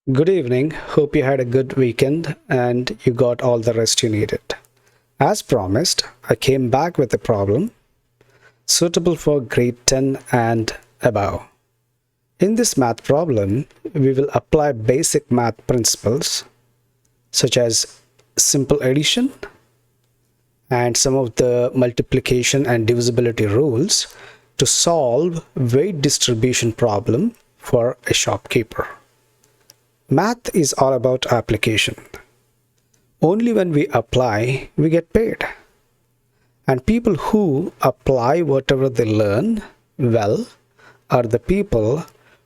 Good evening. Hope you had a good weekend and you got all the rest you needed. As promised, I came back with a problem suitable for grade 10 and above. In this math problem, we will apply basic math principles such as simple addition and some of the multiplication and divisibility rules to solve weight distribution problem for a shopkeeper. Math is all about application. Only when we apply, we get paid. And people who apply whatever they learn well are the people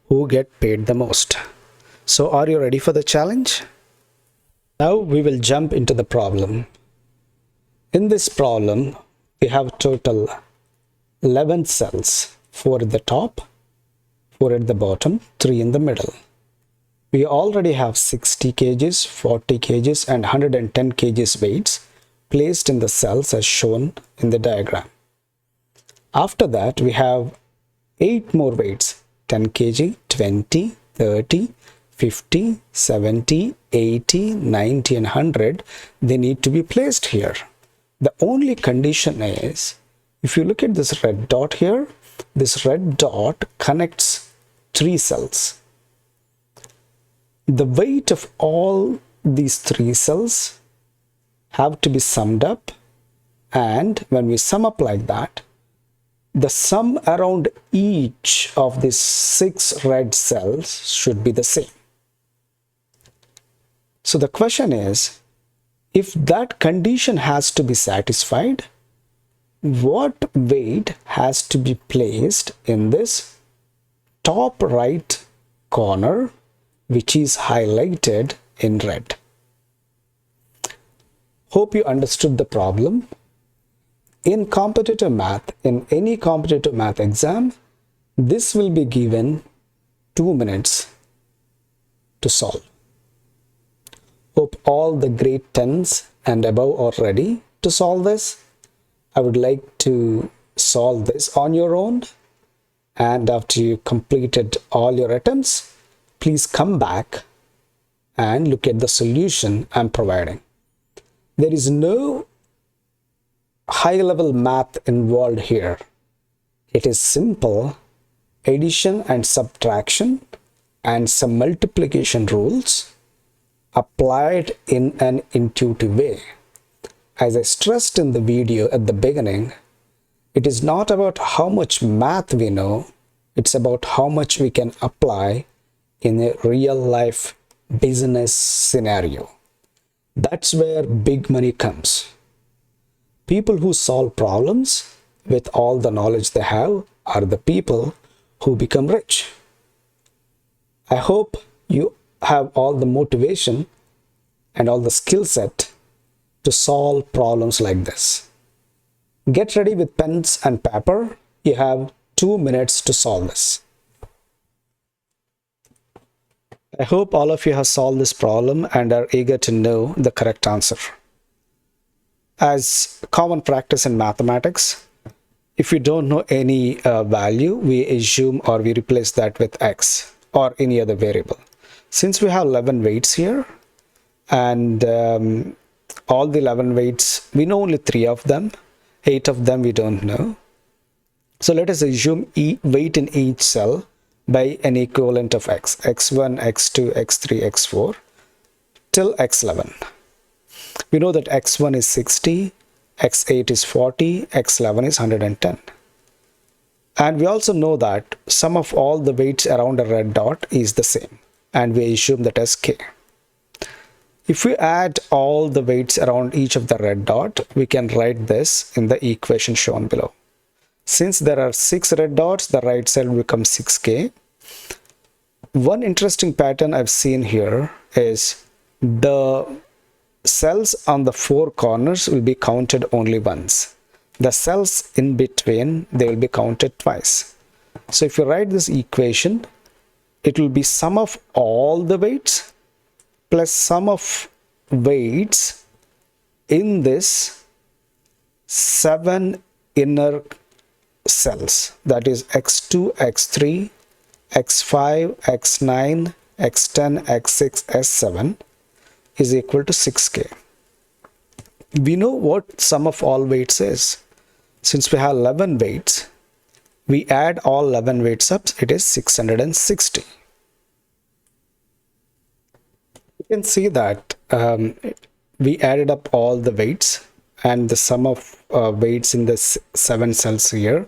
who get paid the most. So are you ready for the challenge? Now we will jump into the problem. In this problem, we have total 11 cells, 4 at the top, 4 at the bottom, 3 in the middle. We already have 60 kgs, 40 kgs and 110 kgs weights placed in the cells as shown in the diagram. After that, we have 8 more weights, 10 kg, 20, 30, 50, 70, 80, 90 and 100. They need to be placed here. The only condition is, if you look at this red dot here, this red dot connects 3 cells. The weight of all these 3 cells have to be summed up, and when we sum up like that, the sum around each of these 6 red cells should be the same. So the question is, if that condition has to be satisfied, what weight has to be placed in this top right corner, which is highlighted in red? Hope you understood the problem. In competitive math, in any competitive math exam, this will be given 2 minutes to solve. Hope all the grade 10s and above are ready to solve this. I would like to solve this on your own, and after you completed all your attempts, please come back and look at the solution I'm providing. There is no high-level math involved here. It is simple addition and subtraction and some multiplication rules applied in an intuitive way. As I stressed in the video at the beginning, it is not about how much math we know, it's about how much we can apply in a real life business scenario. That's where big money comes. People who solve problems with all the knowledge they have are the people who become rich. I hope you have all the motivation and all the skill set to solve problems like this. Get ready with pens and paper. You have 2 minutes to solve this. I hope all of you have solved this problem and are eager to know the correct answer. As common practice in mathematics, if we don't know any value, we assume or we replace that with x or any other variable. Since we have 11 weights here, and all the 11 weights, we know only 3 of them, 8 of them we don't know. So let us assume weight in each cell by an equivalent of x, x1, x2, x3, x4 till x11. We know that x1 is 60, x8 is 40, x11 is 110. And we also know that sum of all the weights around a red dot is the same, and we assume that as k. If we add all the weights around each of the red dot, we can write this in the equation shown below. Since there are 6 red dots, the right side will become 6k. One interesting pattern I've seen here is the cells on the 4 corners will be counted only once. The cells in between, they will be counted twice. So if you write this equation, it will be sum of all the weights plus sum of weights in this 7 inner cells, that is x2, x3, x5, x9, x10, x6, s7 is equal to 6k. We know what sum of all weights is. Since we have 11 weights, we add all 11 weights up, it is 660. You can see that we added up all the weights, and the sum of weights in the 7 cells here,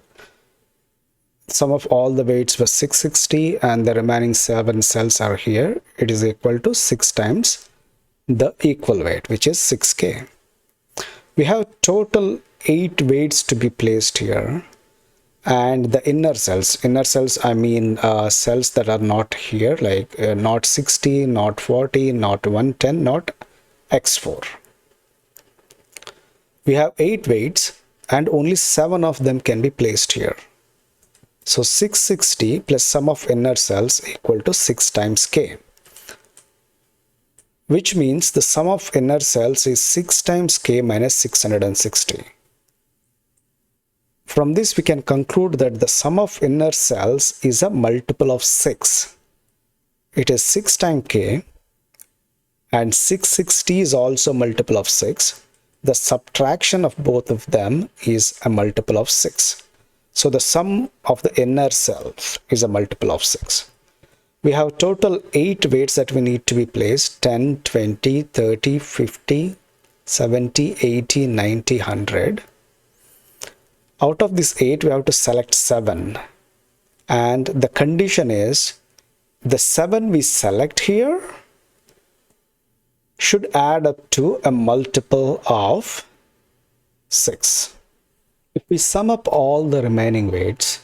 sum of all the weights was 660, and the remaining 7 cells are here. It is equal to 6 times the equal weight, which is 6k. We have total 8 weights to be placed here, and the inner cells I mean cells that are not here, like not 60, not 40, not 110, not x4. We have 8 weights and only 7 of them can be placed here. So 660 plus sum of inner cells equal to 6 times k, which means the sum of inner cells is 6 times k minus 660. From this we can conclude that the sum of inner cells is a multiple of 6. It is 6 times k, and 660 is also a multiple of 6. The subtraction of both of them is a multiple of 6. So the sum of the inner cells is a multiple of 6. We have total 8 weights that we need to be placed: 10, 20, 30, 50, 70, 80, 90, 100. Out of this 8, we have to select 7. And the condition is the 7 we select here should add up to a multiple of 6. If we sum up all the remaining weights,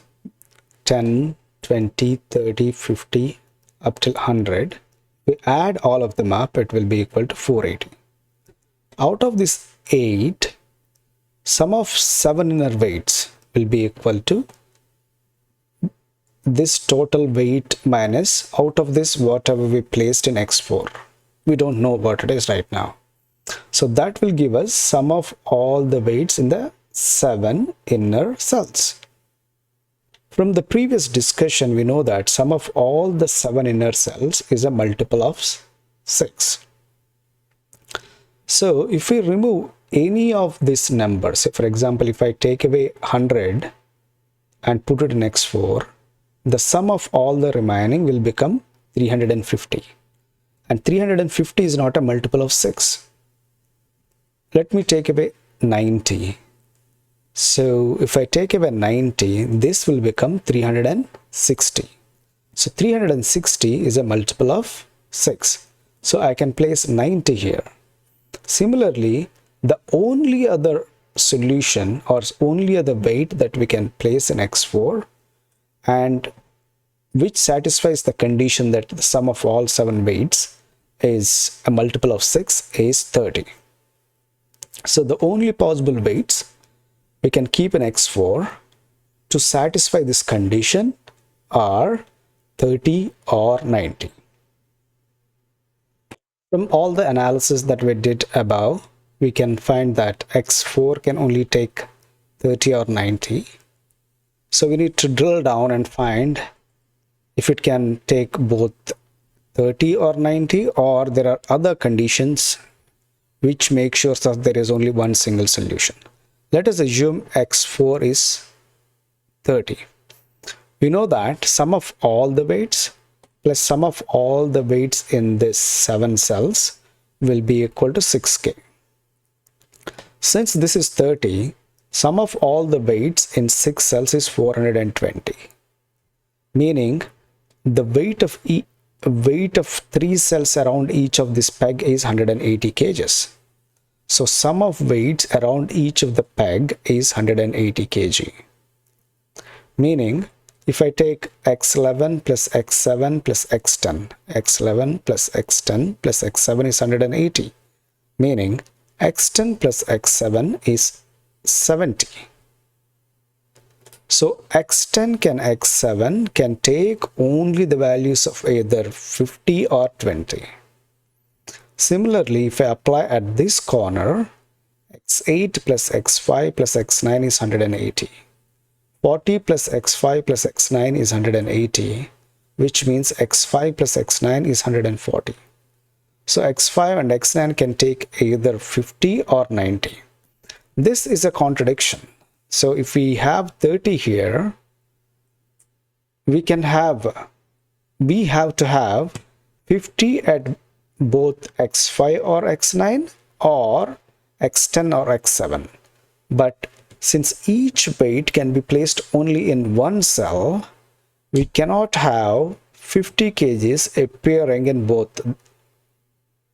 10, 20, 30, 50, up till 100, we add all of them up, it will be equal to 480. Out of this 8, sum of 7 inner weights will be equal to this total weight minus out of this whatever we placed in x4. We don't know what it is right now. So that will give us sum of all the weights in the 7 inner cells. From the previous discussion, we know that sum of all the 7 inner cells is a multiple of 6. So if we remove any of these numbers, say for example, if I take away 100 and put it in x4, the sum of all the remaining will become 350. And 350 is not a multiple of 6. Let me take away 90. So if I take away 90, this will become 360. So 360 is a multiple of 6. So I can place 90 here. Similarly, the only other solution or only other weight that we can place in x4 and which satisfies the condition that the sum of all 7 weights is a multiple of 6 is 30. So the only possible weights we can keep in x4 to satisfy this condition are 30 or 90. From all the analysis that we did above, we can find that x4 can only take 30 or 90. So we need to drill down and find if it can take both 30 or 90, or there are other conditions which make sure that there is only one single solution. Let us assume x4 is 30. We know that sum of all the weights plus sum of all the weights in this 7 cells will be equal to 6k. Since this is 30, sum of all the weights in 6 cells is 420, meaning the weight of 3 cells around each of this peg is 180 kgs. So sum of weights around each of the peg is 180 kg. Meaning if I take x11 plus x7 plus x10, x11 plus x10 plus x7 is 180, meaning x10 plus x7 is 70. So x10 can x7 can take only the values of either 50 or 20. Similarly, if I apply at this corner, x8 plus x5 plus x9 is 180. 40 plus x5 plus x9 is 180, which means x5 plus x9 is 140. So x5 and x9 can take either 50 or 90. This is a contradiction. So if we have 30 here, we have to have 50 at both x5 or x9 or x10 or x7. But since each weight can be placed only in one cell, we cannot have 50 kgs appearing in both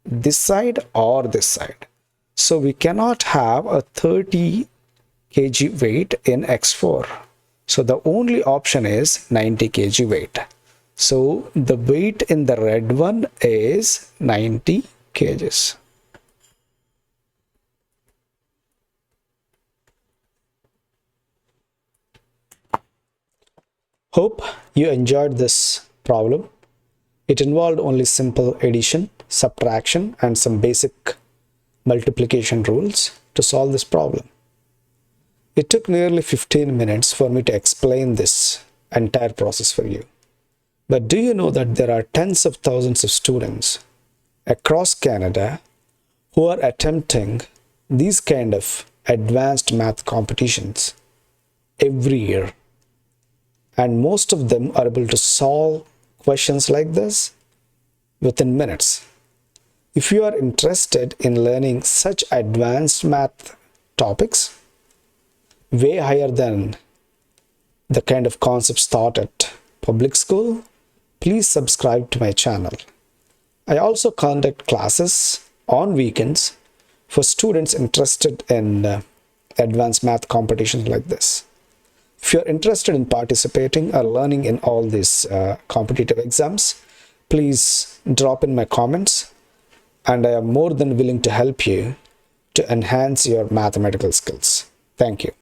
this side or this side. So we cannot have a 30 kg weight in x4. So the only option is 90 kg weight. So the weight in the red one is 90 kgs. Hope you enjoyed this problem. It involved only simple addition, subtraction, and some basic multiplication rules to solve this problem. It took nearly 15 minutes for me to explain this entire process for you. But do you know that there are tens of thousands of students across Canada who are attempting these kind of advanced math competitions every year? And most of them are able to solve questions like this within minutes. If you are interested in learning such advanced math topics, way higher than the kind of concepts taught at public school, please subscribe to my channel. I also conduct classes on weekends for students interested in advanced math competitions like this. If you're interested in participating or learning in all these competitive exams, please drop in my comments, and I am more than willing to help you to enhance your mathematical skills. Thank you.